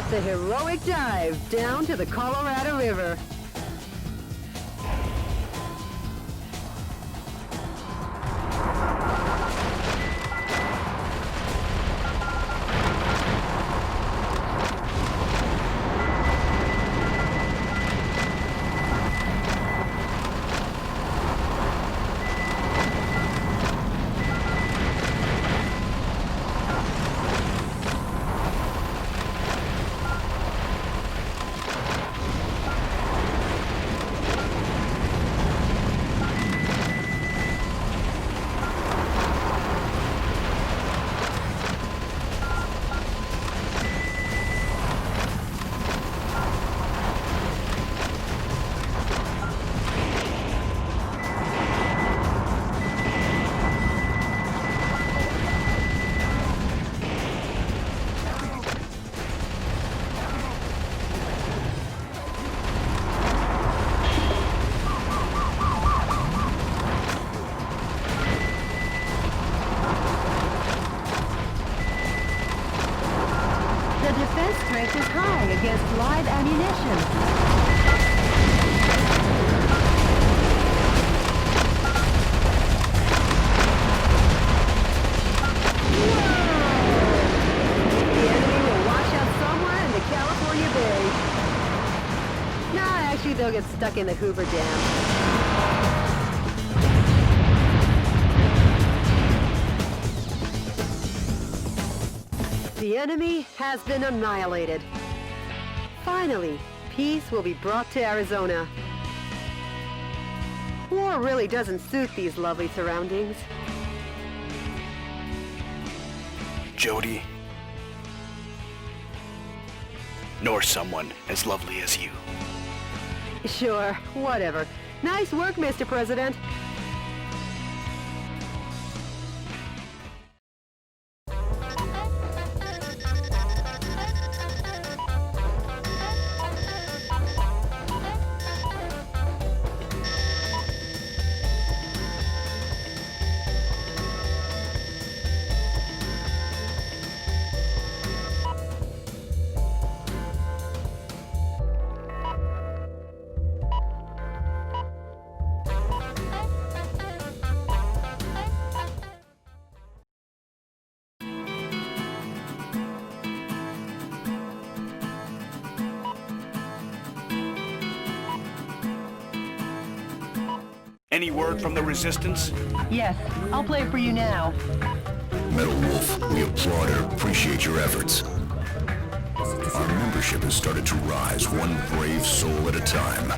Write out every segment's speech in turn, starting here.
The heroic dive down to the Colorado River. The defense strength is high against live ammunition. The enemy will wash out somewhere in the California Bay. Nah, actually they'll get stuck in the Hoover Dam. The enemy has been annihilated. Finally, peace will be brought to Arizona. War really doesn't suit these lovely surroundings. Jody. Nor someone as lovely as you. Sure, whatever. Nice work, Mr. President. Any word from the Resistance? Yes, I'll play for you now. Metal Wolf, we applaud and appreciate your efforts. Our membership has started to rise one brave soul at a time.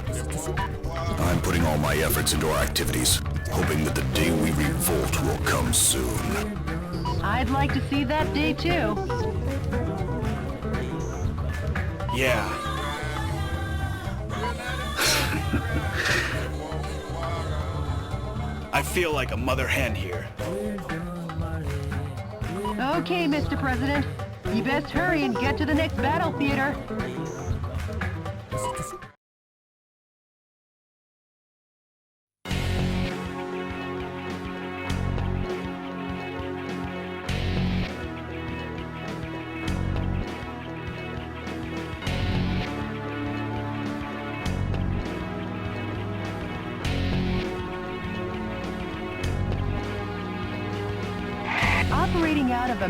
I'm putting all my efforts into our activities, hoping that the day we revolt will come soon. I'd like to see that day too. Yeah. I feel like a mother hen here. Okay, Mr. President. You best hurry and get to the next battle theater. Operating out of a...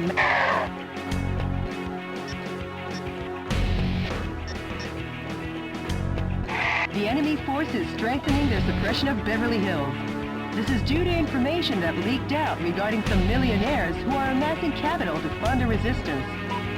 The enemy force is strengthening their suppression of Beverly Hills. This is due to information that leaked out regarding some millionaires who are amassing capital to fund a resistance.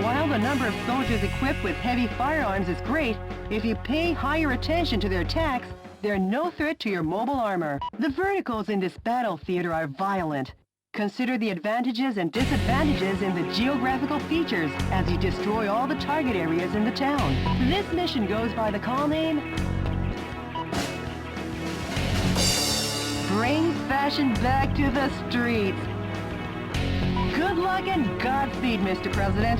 While the number of soldiers equipped with heavy firearms is great, if you pay higher attention to their attacks, they're no threat to your mobile armor. The verticals in this battle theater are violent. Consider the advantages and disadvantages in the geographical features as you destroy all the target areas in the town. This mission goes by the call name... Bring fashion back to the streets. Good luck and Godspeed, Mr. President.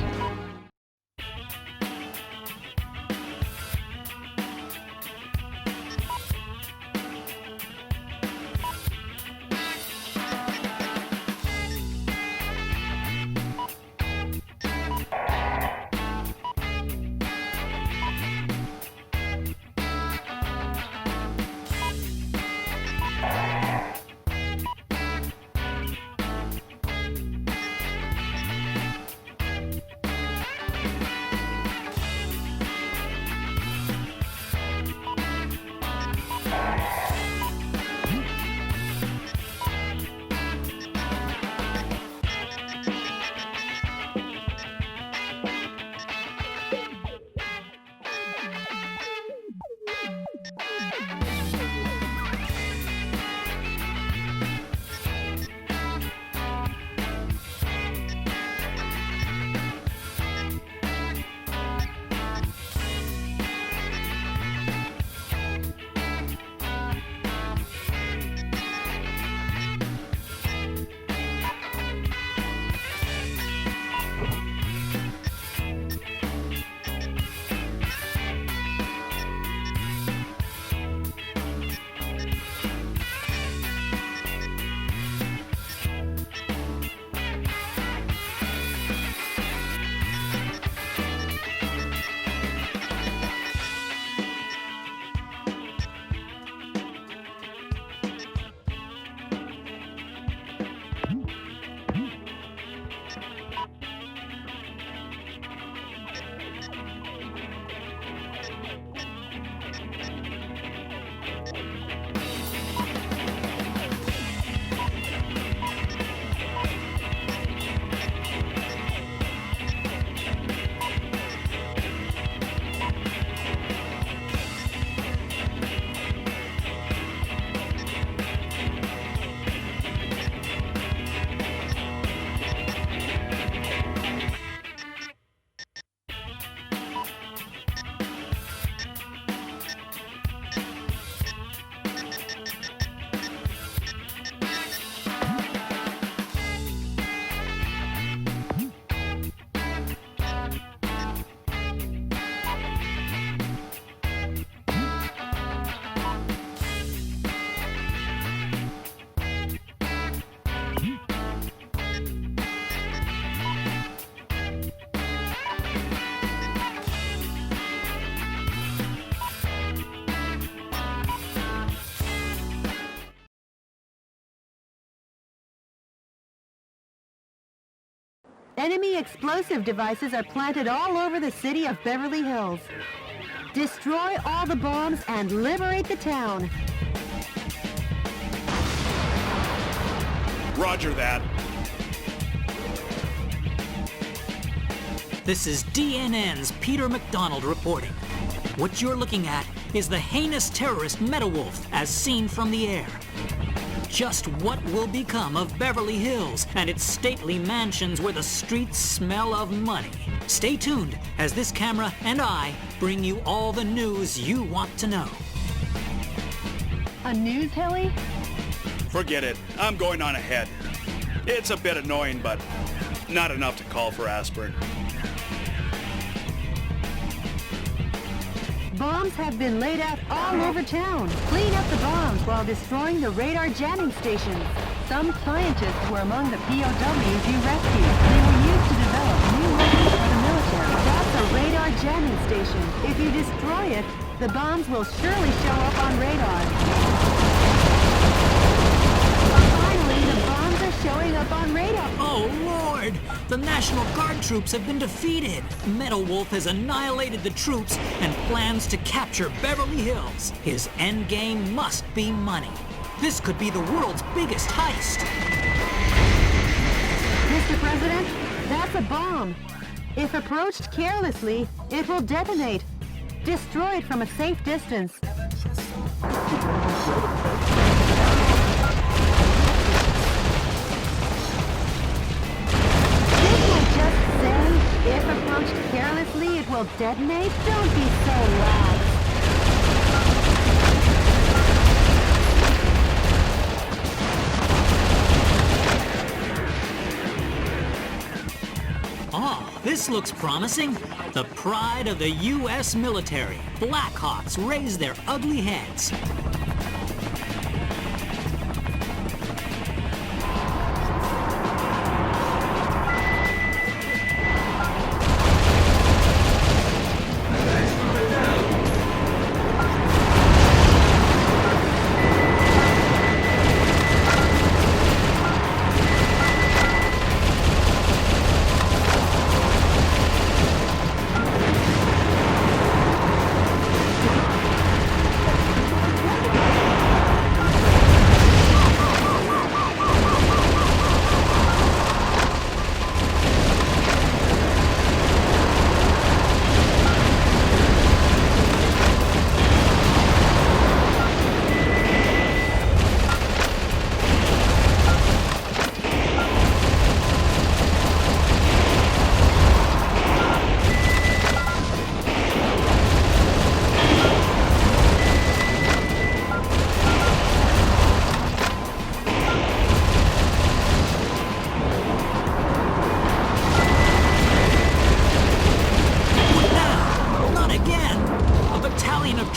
Enemy explosive devices are planted all over the city of Beverly Hills. Destroy all the bombs and liberate the town. Roger that. This is DNN's Peter McDonald reporting. What you're looking at is the heinous terrorist Metal Wolf as seen from the air. Just what will become of Beverly Hills and its stately mansions where the streets smell of money? Stay tuned as this camera and I bring you all the news you want to know. A news heli? Forget it. I'm going on ahead. It's a bit annoying, but not enough to call for aspirin. Bombs have been laid out all over town. Clean up the bombs while destroying the radar jamming stations. Some scientists were among the POWs you rescued. They were used to develop new weapons for the military. That's a radar jamming station. If you destroy it, the bombs will surely show up on radar. Finally, the bombs are showing up on radar. Oh, Lord! The National Guard troops have been defeated. Metal Wolf has annihilated the troops and plans to capture Beverly Hills. His end game must be money. This could be the world's biggest heist. Mr. President, that's a bomb. If approached carelessly, it will detonate. Destroy it from a safe distance. If approached carelessly, it will detonate? Don't be so lax. Oh, this looks promising. The pride of the U.S. military. Blackhawks raise their ugly heads.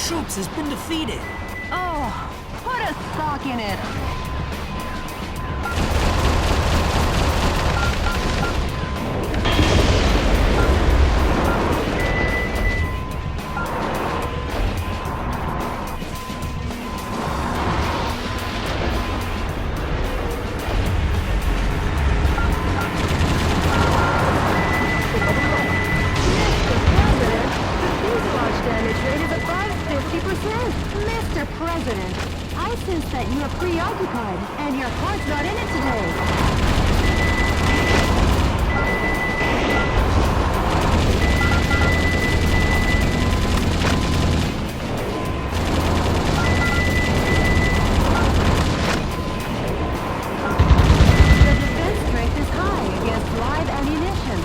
Troops has been defeated. Oh, put a sock in it. Mr. President, I sense that you are preoccupied and your heart's not in it today. The defense strength is high against live ammunition.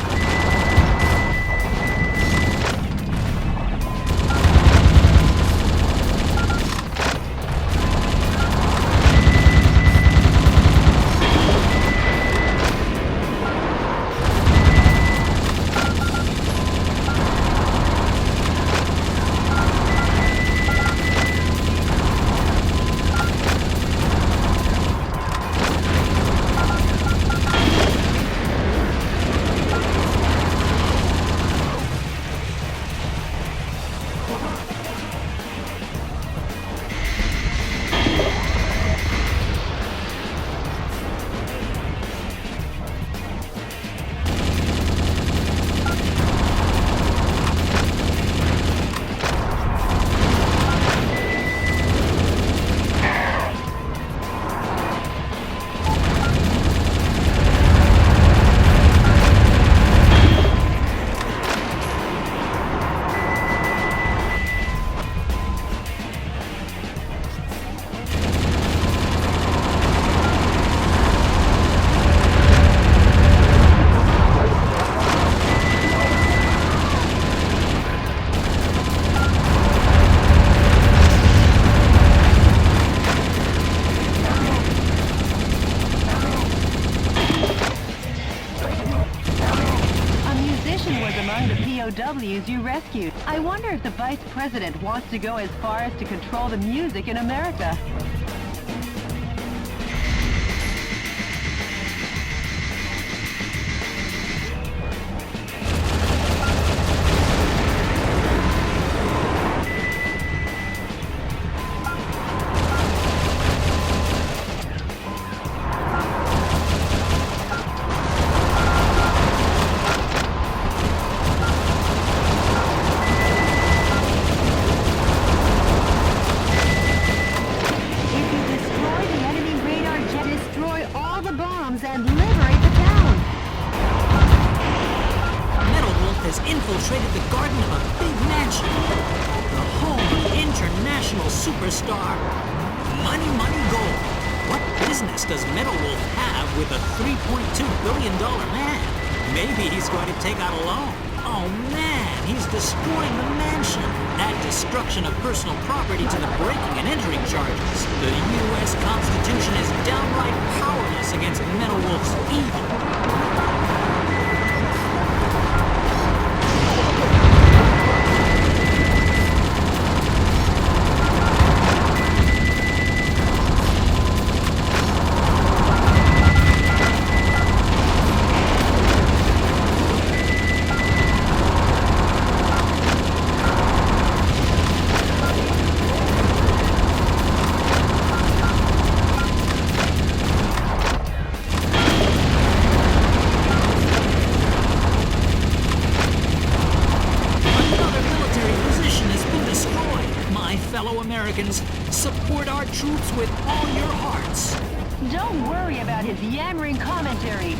venues you rescued. I wonder if the Vice President wants to go as far as to control the music in America. And liberate the town! Metal Wolf has infiltrated the garden of a big mansion, the home of international superstar Money Money Gold. What business does Metal Wolf have with a $3.2 billion man? Maybe he's going to take out a loan. Oh man, he's destroying the mansion. Add destruction of personal property to the breaking and entering charges. The U.S. Constitution is downright powerless against Metal Wolf's evil. Americans, support our troops with all your hearts. Don't worry about his yammering commentary.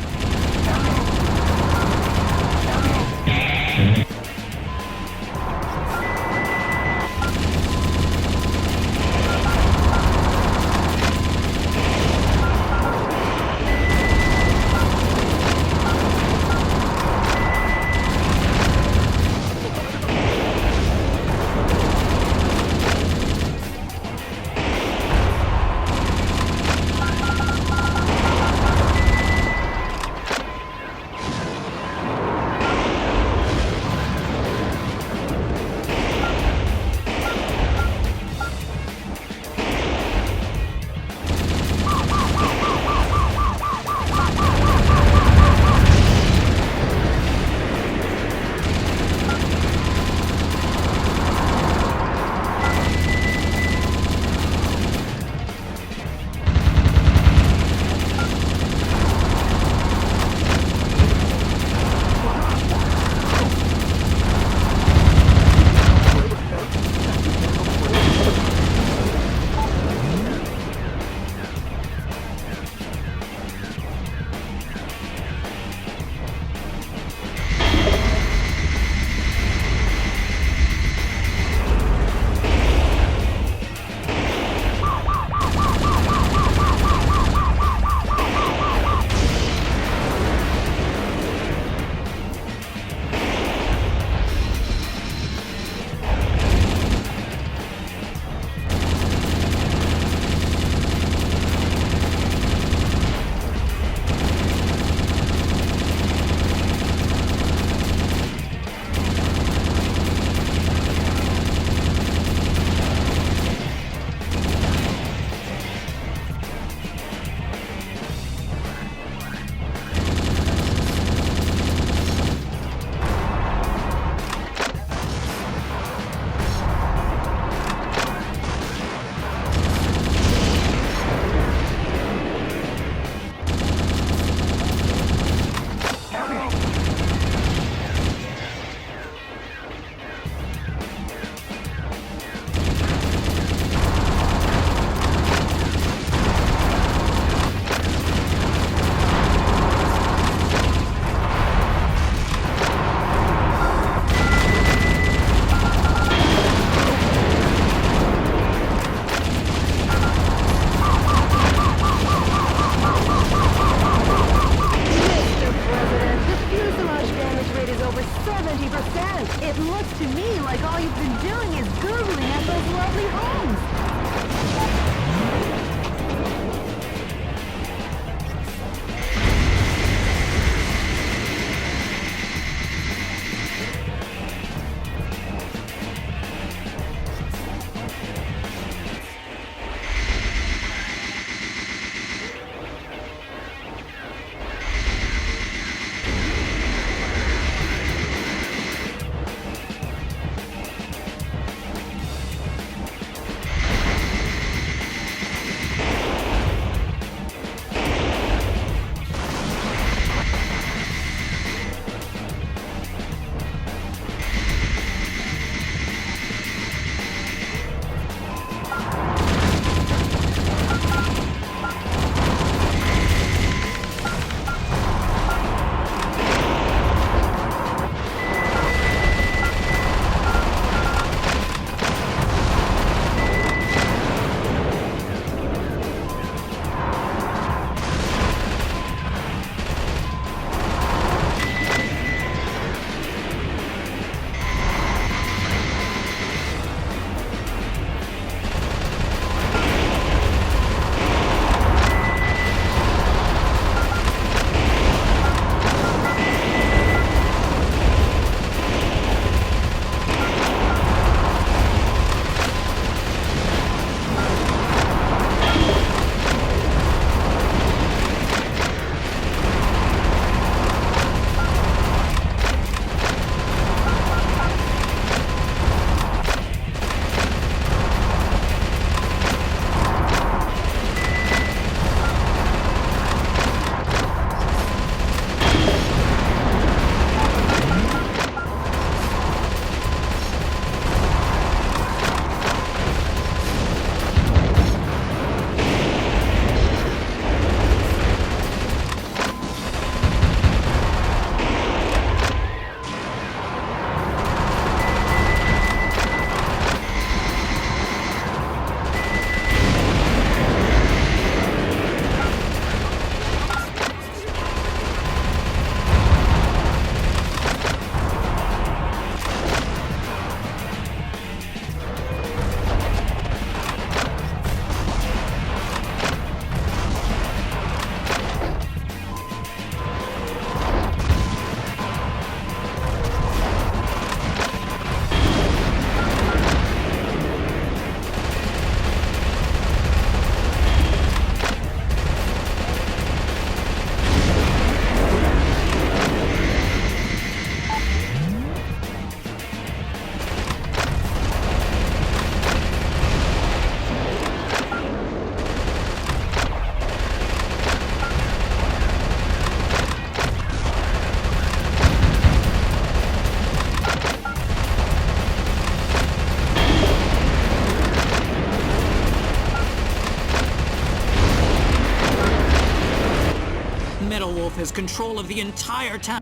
has control of the entire town.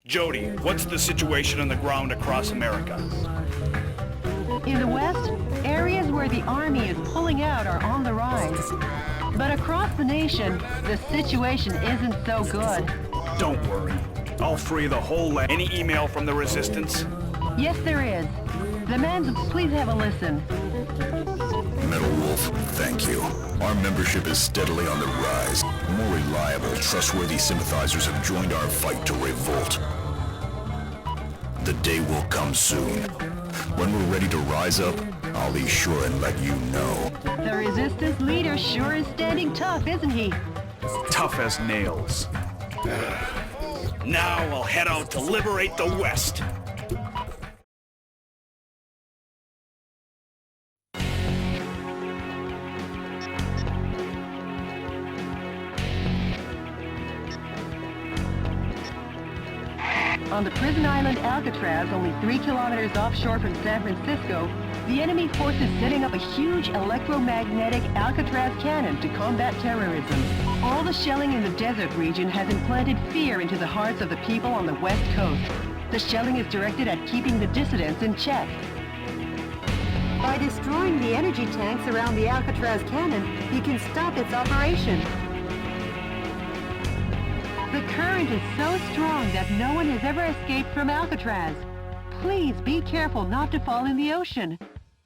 Jody, what's the situation on the ground across America? In the West, areas where the Army is pulling out are on the rise. But across the nation, the situation isn't so good. Don't worry. I'll free the whole land. Any email from the Resistance? Yes, there is. Demands, please have a listen. Metal Wolf, thank you. Our membership is steadily on the rise. More reliable, trustworthy sympathizers have joined our fight to revolt. The day will come soon. When we're ready to rise up, I'll be sure and let you know. The Resistance leader sure is standing tough, isn't he? Tough as nails. Now I'll head out to liberate the West. On the prison island Alcatraz, only 3 kilometers offshore from San Francisco, the enemy force is setting up a huge electromagnetic Alcatraz cannon to combat terrorism. All the shelling in the desert region has implanted fear into the hearts of the people on the West Coast. The shelling is directed at keeping the dissidents in check. By destroying the energy tanks around the Alcatraz cannon, he can stop its operation. The current is so strong that no one has ever escaped from Alcatraz. Please be careful not to fall in the ocean.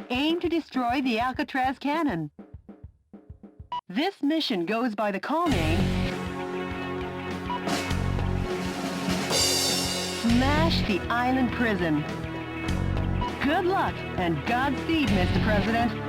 Aim to destroy the Alcatraz cannon. This mission goes by the call name Smash the Island Prison. Good luck and Godspeed, Mr. President.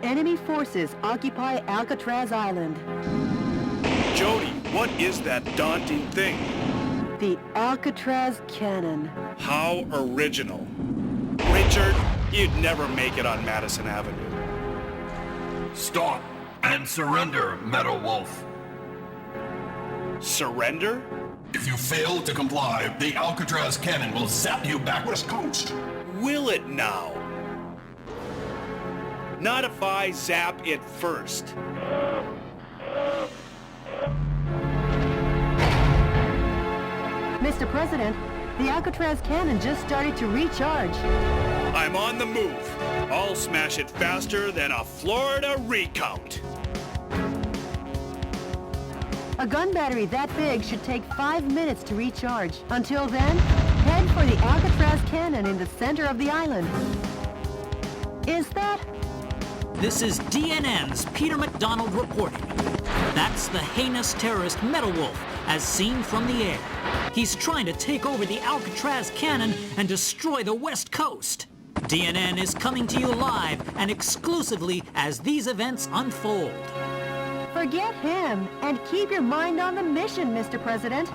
Enemy forces occupy Alcatraz Island. Jody, what is that daunting thing? The Alcatraz Cannon. How original. Richard, you'd never make it on Madison Avenue. Stop and surrender, Meadow Wolf. Surrender? If you fail to comply, the Alcatraz cannon will zap you back west coast. Will it now? Not if I zap it first. Mr. President, the Alcatraz cannon just started to recharge. I'm on the move. I'll smash it faster than a Florida recount. A gun battery that big should take 5 minutes to recharge. Until then, head for the Alcatraz cannon in the center of the island. Is that? This is DNN's Peter McDonald reporting. That's the heinous terrorist Meadow Wolf, as seen from the air. He's trying to take over the Alcatraz cannon and destroy the West Coast. DNN is coming to you live and exclusively as these events unfold. Forget him and keep your mind on the mission, Mr. President.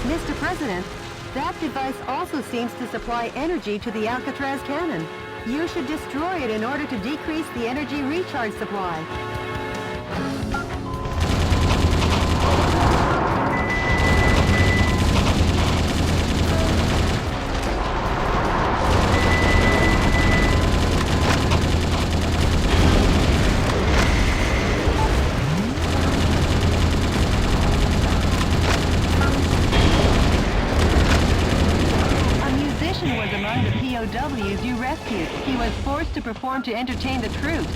Mr. President, that device also seems to supply energy to the Alcatraz cannon. You should destroy it in order to decrease the energy recharge supply. POWs you rescued. He was forced to perform to entertain the troops.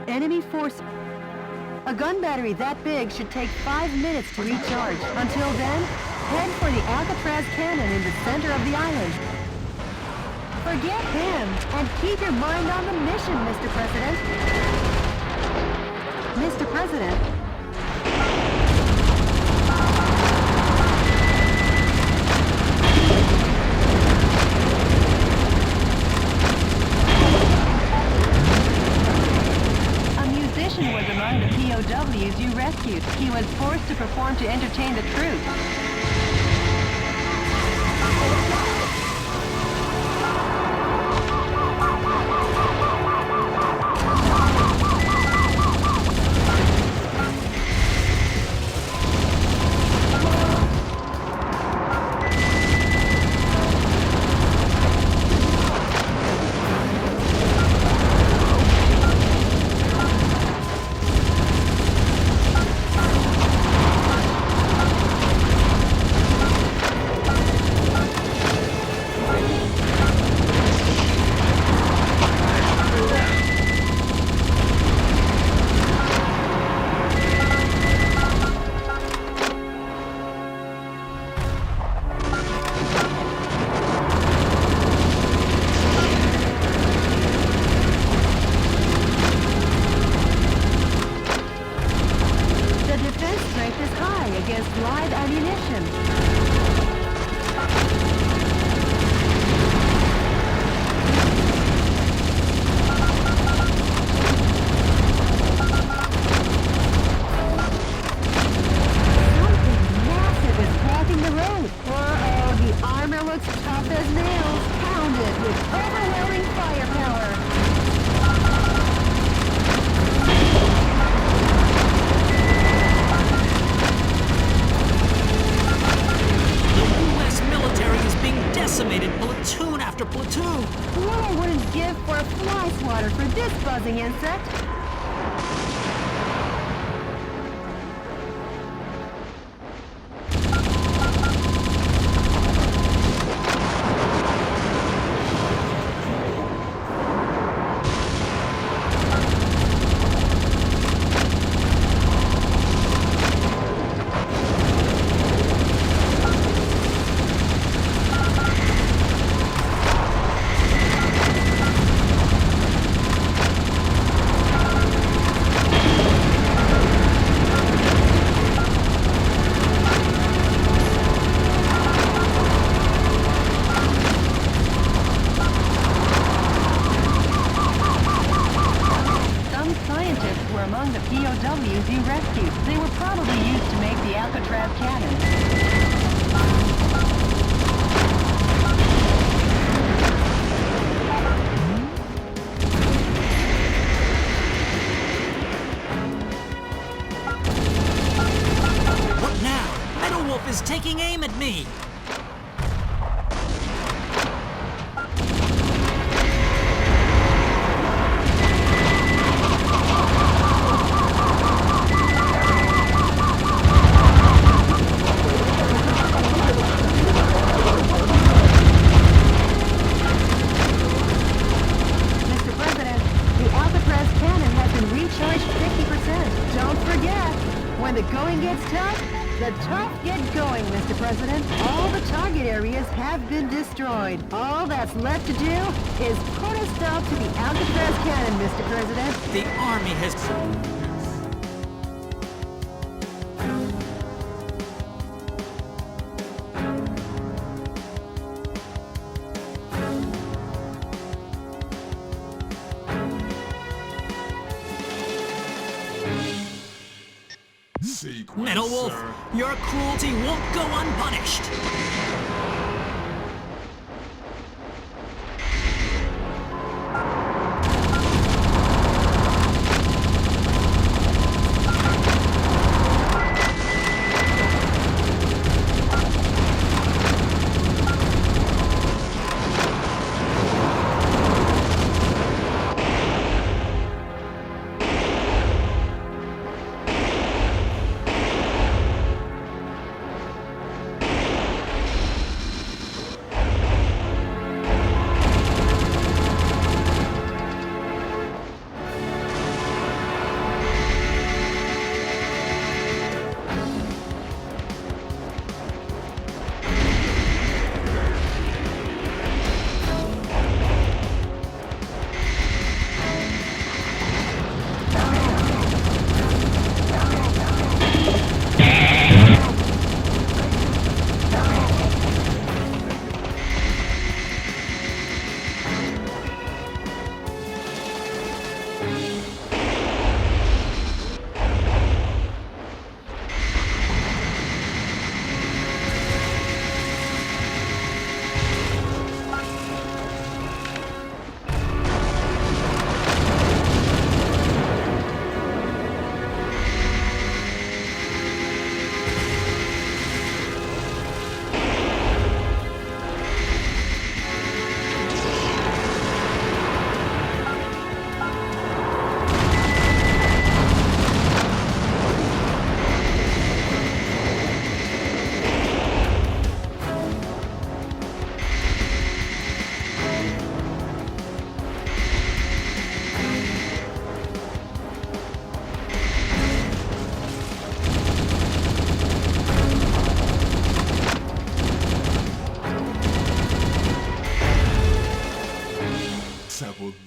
Enemy force... A gun battery that big should take 5 minutes to recharge. Until then, head for the Alcatraz cannon in the center of the island. Forget him, and keep your mind on the mission, Mr. President. Mr. President... Was among the POWs you rescued. He was forced to perform to entertain the troops. children's gift for a fly swatter for this buzzing insect. Among the POWs you rescued. They were probably used to make the Alcatraz cannon. What now? Metal Wolf is taking aim at me! When the going gets tough, the tough get going, Mr. President. All the target areas have been destroyed. All that's left to do is put a stop to the Alcatraz cannon, Mr. President. The Army has... Metal Wolf, your cruelty won't go unpunished!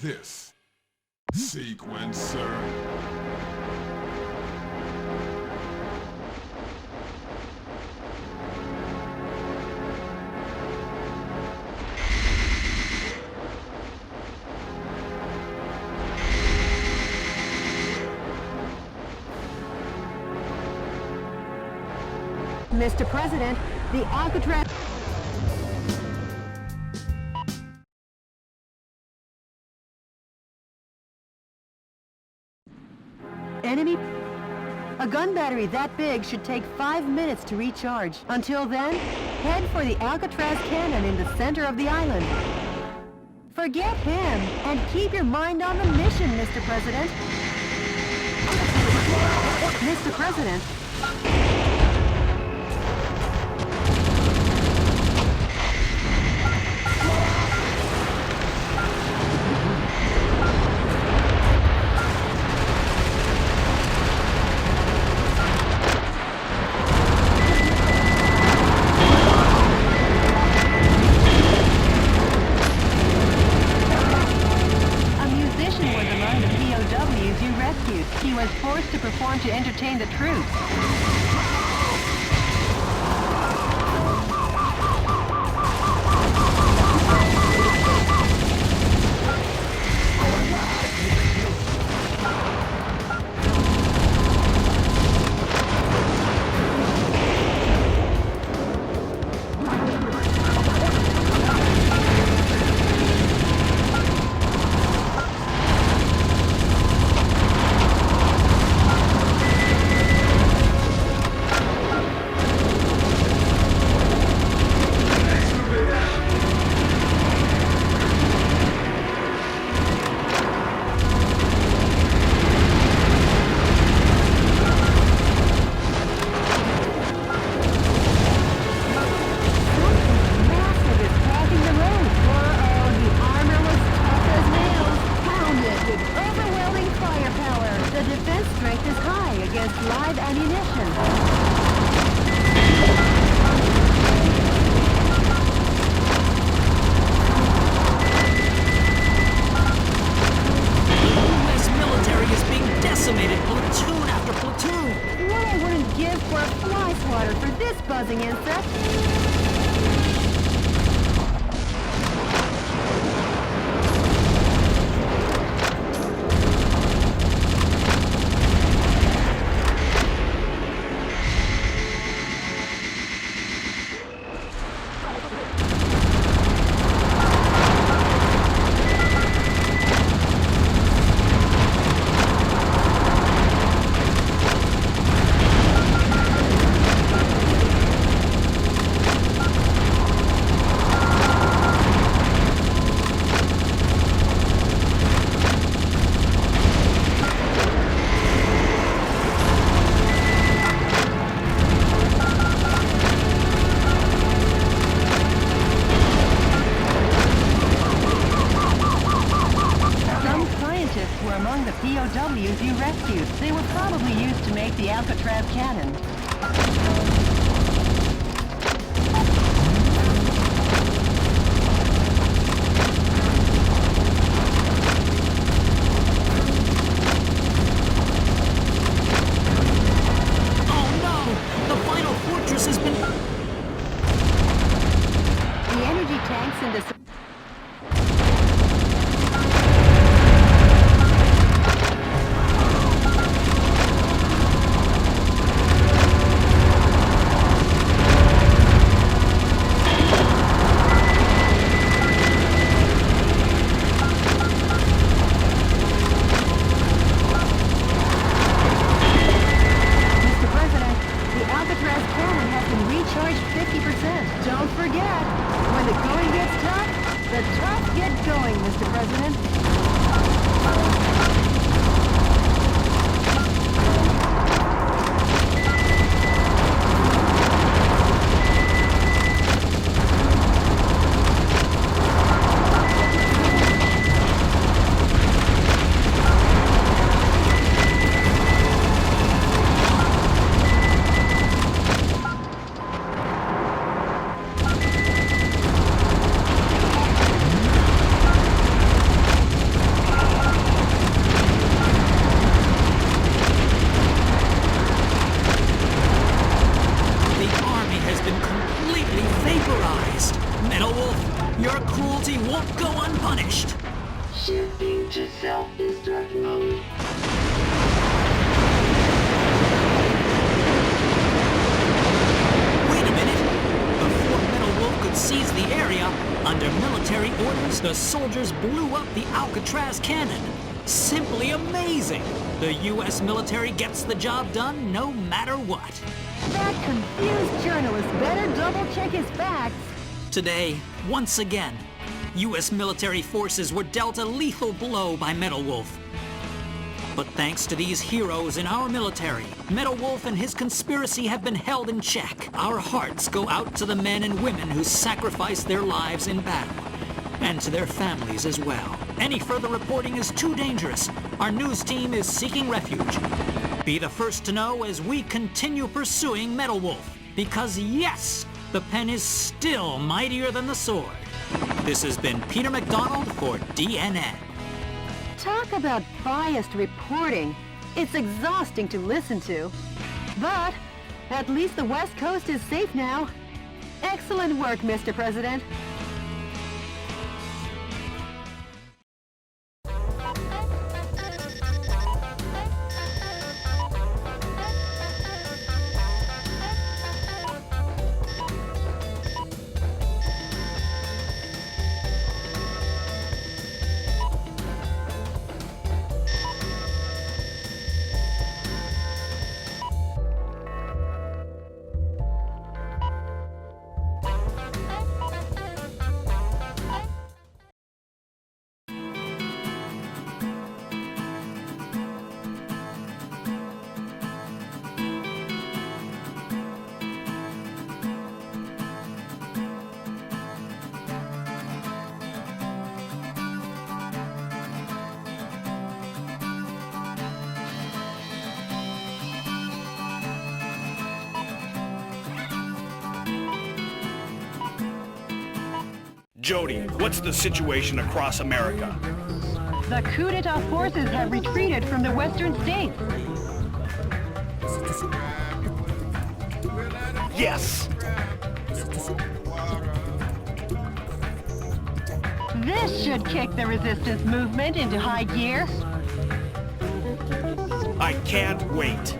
This sequencer. Mr. President, the Alcatraz... Enemy... A gun battery that big should take 5 minutes to recharge. Until then, head for the Alcatraz cannon in the center of the island. Forget him, and keep your mind on the mission, Mr. President. Mr. President. He was forced to perform to entertain the troops. Live ammunition. U.S. military is being decimated, platoon after platoon. What I wouldn't give for a fly swatter for this buzzing insect. Were among the POWs you rescued. They were probably used to make the Alcatraz cannon. Oh no! The final fortress has been... The energy tanks in the... Don't forget, when the going gets tough, the tough get going, Mr. President. Your cruelty won't go unpunished. Shifting to self-destruct mode. Wait a minute. Before Metal Wolf could seize the area, under military orders, the soldiers blew up the Alcatraz cannon. Simply amazing. The U.S. military gets the job done no matter what. That confused journalist better double-check his facts. Today, once again, U.S. military forces were dealt a lethal blow by Metal Wolf. But thanks to these heroes in our military, Metal Wolf and his conspiracy have been held in check. Our hearts go out to the men and women who sacrificed their lives in battle, and to their families as well. Any further reporting is too dangerous. Our news team is seeking refuge. Be the first to know as we continue pursuing Metal Wolf, because yes, the pen is still mightier than the sword. This has been Peter McDonald for DNN. Talk about biased reporting. It's exhausting to listen to. But at least the West Coast is safe now. Excellent work, Mr. President. Jody, what's the situation across America? The coup d'etat forces have retreated from the western states. Yes! This should kick the resistance movement into high gear. I can't wait.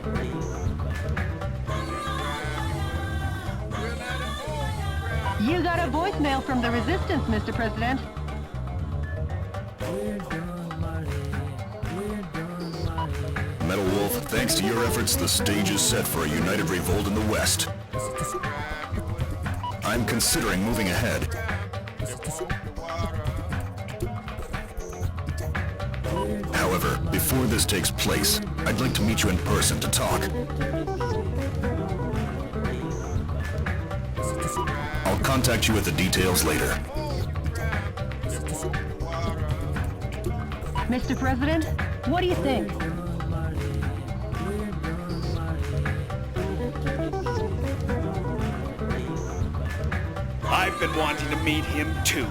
You got a voicemail from the resistance, Mr. President. Metal Wolf, thanks to your efforts, the stage is set for a united revolt in the West. I'm considering moving ahead. However, before this takes place, I'd like to meet you in person to talk. I'll contact you with the details later. Mr. President, what do you think? I've been wanting to meet him too.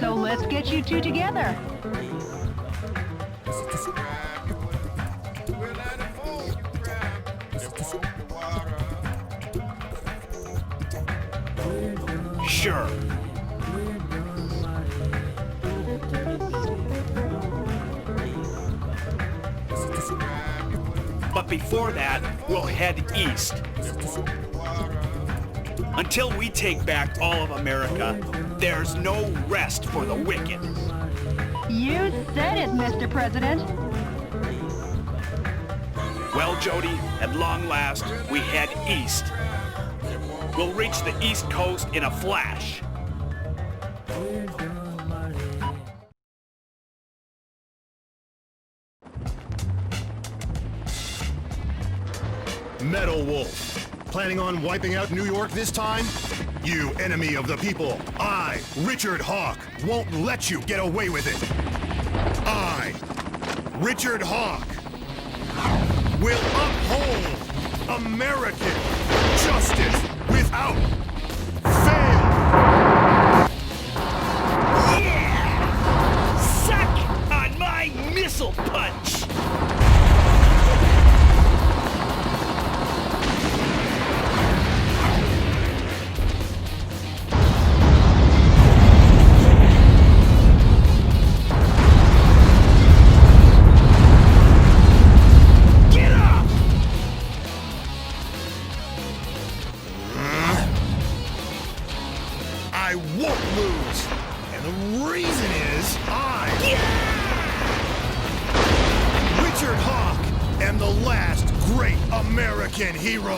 So let's get you two together. Sure. But before that, we'll head east. Until we take back all of America, there's no rest for the wicked. You said it, Mr. President. Well, Jody, at long last, we head east. We'll reach the East Coast in a flash. Metal Wolf. Planning on wiping out New York this time? You enemy of the people, I, Richard Hawk, won't let you get away with it. I, Richard Hawk, will uphold American justice without fail. Yeah! Suck on my missile punch! American hero!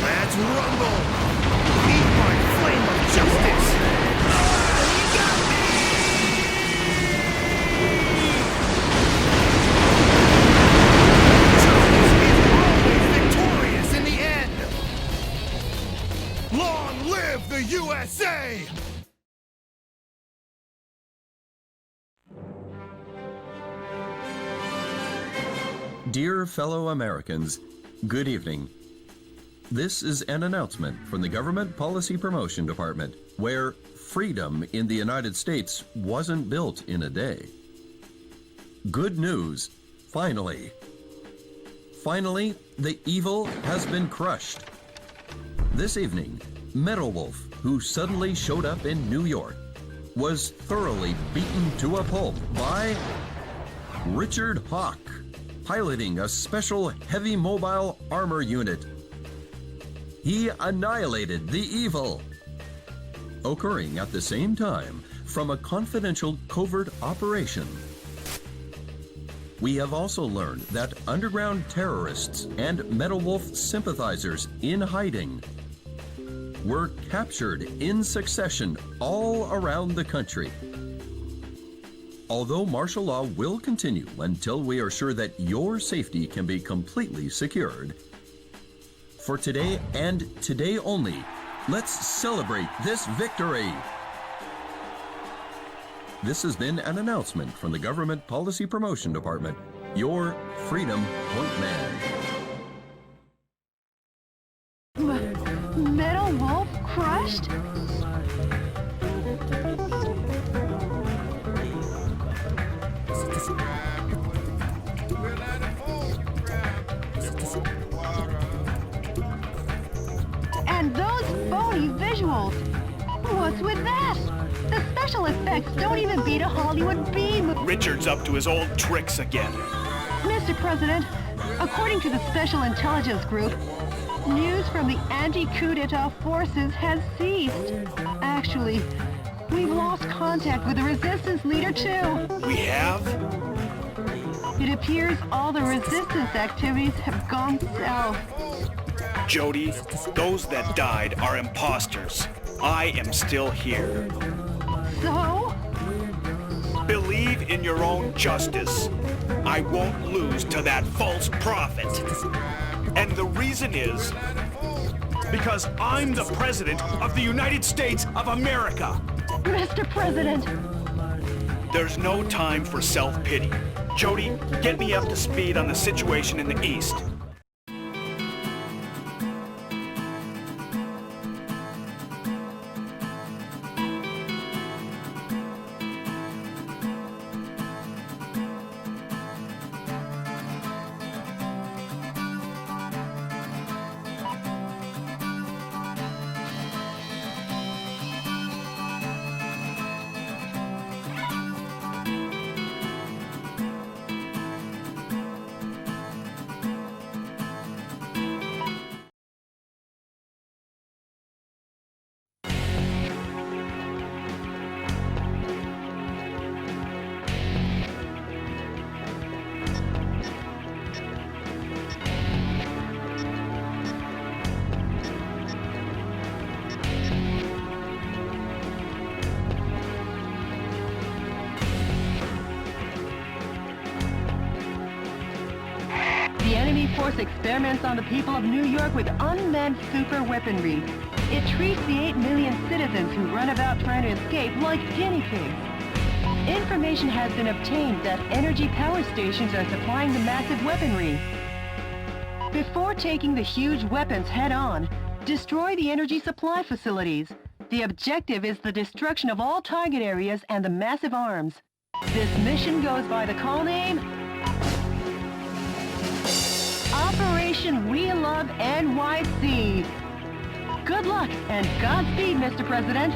Let's rumble! Eat my flame of justice! Justice is always victorious in the end! Long live the USA! Dear fellow Americans, good evening. This is an announcement from the Government Policy Promotion Department, where freedom in the United States wasn't built in a day. Good news, finally. Finally, the evil has been crushed. This evening, Metal Wolf, who suddenly showed up in New York, was thoroughly beaten to a pulp by Richard Hawk, piloting a special heavy mobile armor unit. He annihilated the evil. Occurring at the same time from a confidential covert operation. We have also learned that underground terrorists and Metal Wolf sympathizers in hiding were captured in succession all around the country. Although martial law will continue until we are sure that your safety can be completely secured, for today and today only, let's celebrate this victory. This has been an announcement from the Government Policy Promotion Department, your Freedom Point Man. Metal Wolf crushed? And those phony visuals! What's with that? The special effects don't even beat a Hollywood B movie. Richard's up to his old tricks again. Mr. President, according to the Special Intelligence Group, news from the anti-coup d'etat forces has ceased. Actually, we've lost contact with the resistance leader too. We have? It appears all the resistance activities have gone south. Jody, those that died are imposters. I am still here. So? Believe in your own justice. I won't lose to that false prophet. And the reason is because I'm the President of the United States of America. Mr. President! There's no time for self-pity. Jody, get me up to speed on the situation in the East. The enemy force experiments on the people of New York with unmanned super weaponry. It treats the 8 million citizens who run about trying to escape like guinea pigs. Information has been obtained that energy power stations are supplying the massive weaponry. Before taking the huge weapons head-on, destroy the energy supply facilities. The objective is the destruction of all target areas and the massive arms. This mission goes by the call name Operation We Love NYC. Good luck and Godspeed, Mr. President.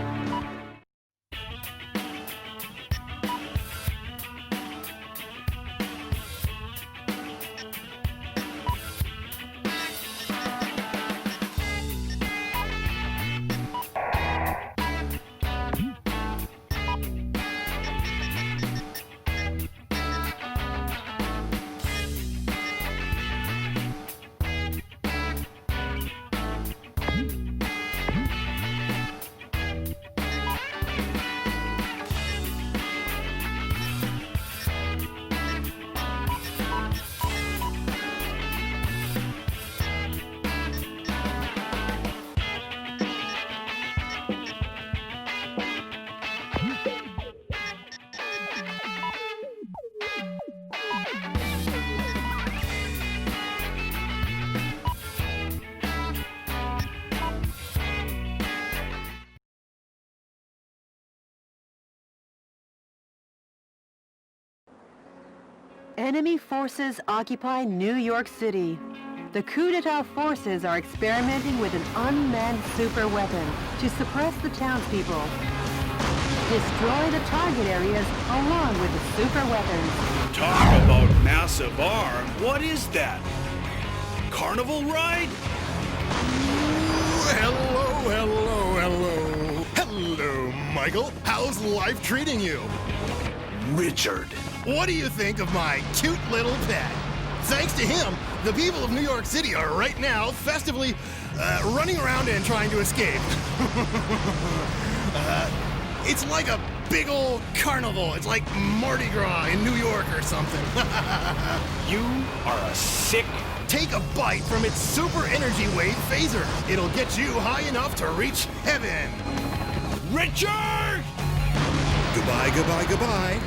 Enemy forces occupy New York City. The coup d'etat forces are experimenting with an unmanned super weapon to suppress the townspeople. Destroy the target areas along with the super weapons. Talk about massive arm. What is that? Carnival ride? Hello, Michael. How's life treating you? Richard. What do you think of my cute little pet? Thanks to him, the people of New York City are right now festively running around and trying to escape. It's like a big old carnival. It's like Mardi Gras in New York or something. You are a sick... Take a bite from its super energy wave phaser. It'll get you high enough to reach heaven. Richard! Goodbye, goodbye, goodbye.